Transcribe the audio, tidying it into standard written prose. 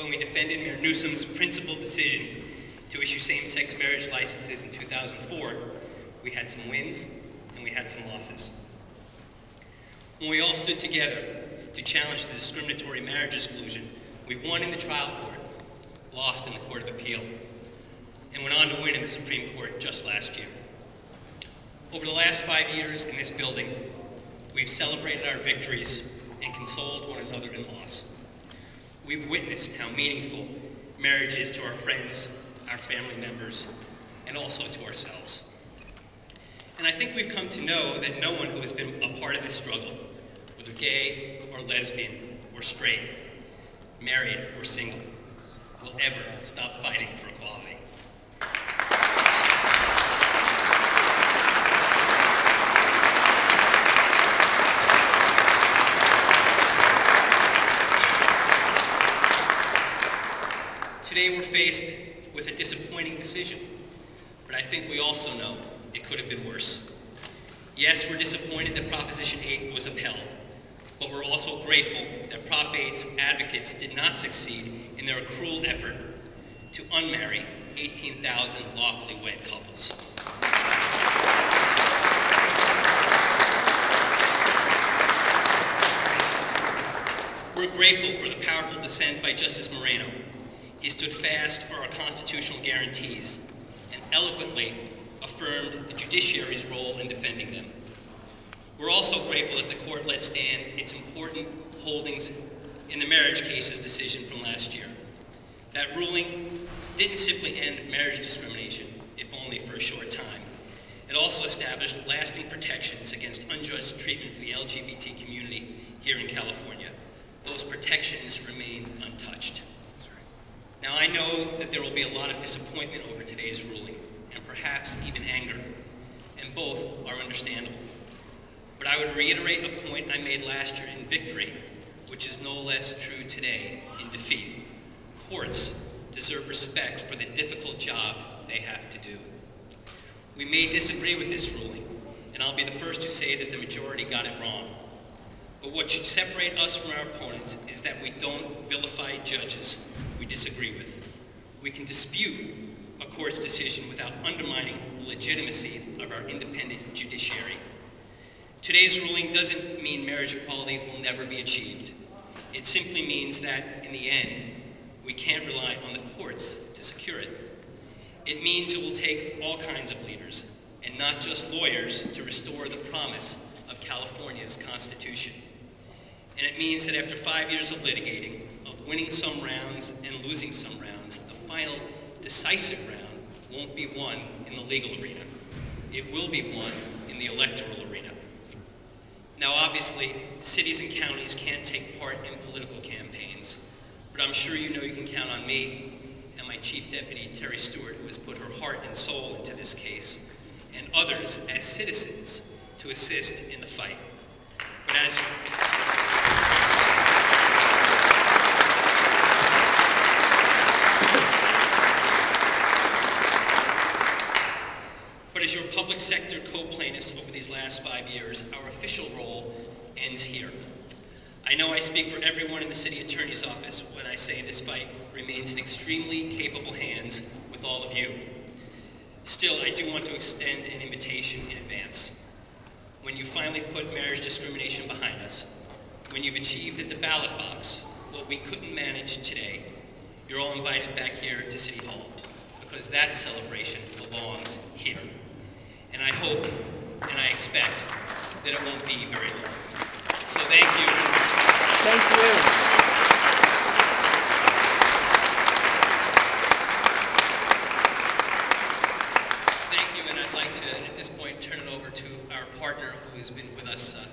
when we defended Mayor Newsom's principled decision to issue same-sex marriage licenses in 2004, we had some wins and we had some losses. When we all stood together to challenge the discriminatory marriage exclusion, we won in the trial court, lost in the Court of Appeal, and went on to win in the Supreme Court just last year. Over the last 5 years in this building, we've celebrated our victories and consoled one another in loss. We've witnessed how meaningful marriage is to our friends, our family members, and also to ourselves. And I think we've come to know that no one who has been a part of this struggle, whether gay or lesbian or straight, married or single, will ever stop fighting for equality. Today we're faced with a disappointing decision, but I think we also know it could have been worse. Yes, we're disappointed that Proposition 8 was upheld, but we're also grateful that Prop 8's advocates did not succeed in their cruel effort to unmarry 18,000 lawfully wed couples. We're grateful for the powerful dissent by Justice Moreno. He stood fast for our constitutional guarantees and eloquently affirmed the judiciary's role in defending them. We're also grateful that the court let stand its important holdings in the marriage cases decision from last year. That ruling didn't simply end marriage discrimination, if only for a short time. It also established lasting protections against unjust treatment for the LGBT community here in California. Those protections remain untouched. Now, I know that there will be a lot of disappointment over today's ruling, and perhaps even anger, and both are understandable. But I would reiterate a point I made last year in victory, which is no less true today in defeat. Courts deserve respect for the difficult job they have to do. We may disagree with this ruling, and I'll be the first to say that the majority got it wrong. But what should separate us from our opponents is that we don't vilify judges we disagree with. We can dispute a court's decision without undermining the legitimacy of our independent judiciary. Today's ruling doesn't mean marriage equality will never be achieved. It simply means that, in the end, we can't rely on the courts to secure it. It means it will take all kinds of leaders, and not just lawyers, to restore the promise of California's Constitution. And it means that after 5 years of litigating, of winning some rounds and losing some rounds, the final decisive round won't be won in the legal arena. It will be won in the electoral arena. Now, obviously, cities and counties can't take part in political campaigns, but I'm sure you know you can count on me and my Chief Deputy, Terry Stewart, who has put her heart and soul into this case, and others as citizens to assist in the fight. But as your public sector co-plaintiffs over these last 5 years, our official role ends here. I know I speak for everyone in the City Attorney's Office when I say this fight remains in extremely capable hands with all of you. Still, I do want to extend an invitation in advance. When you finally put marriage discrimination behind us, when you've achieved at the ballot box what we couldn't manage today, you're all invited back here to City Hall, because that celebration belongs here. And I hope and I expect that it won't be very long. So thank you. Thank you. Thank you, and I'd like to, at this point, turn it over to our partner who has been with us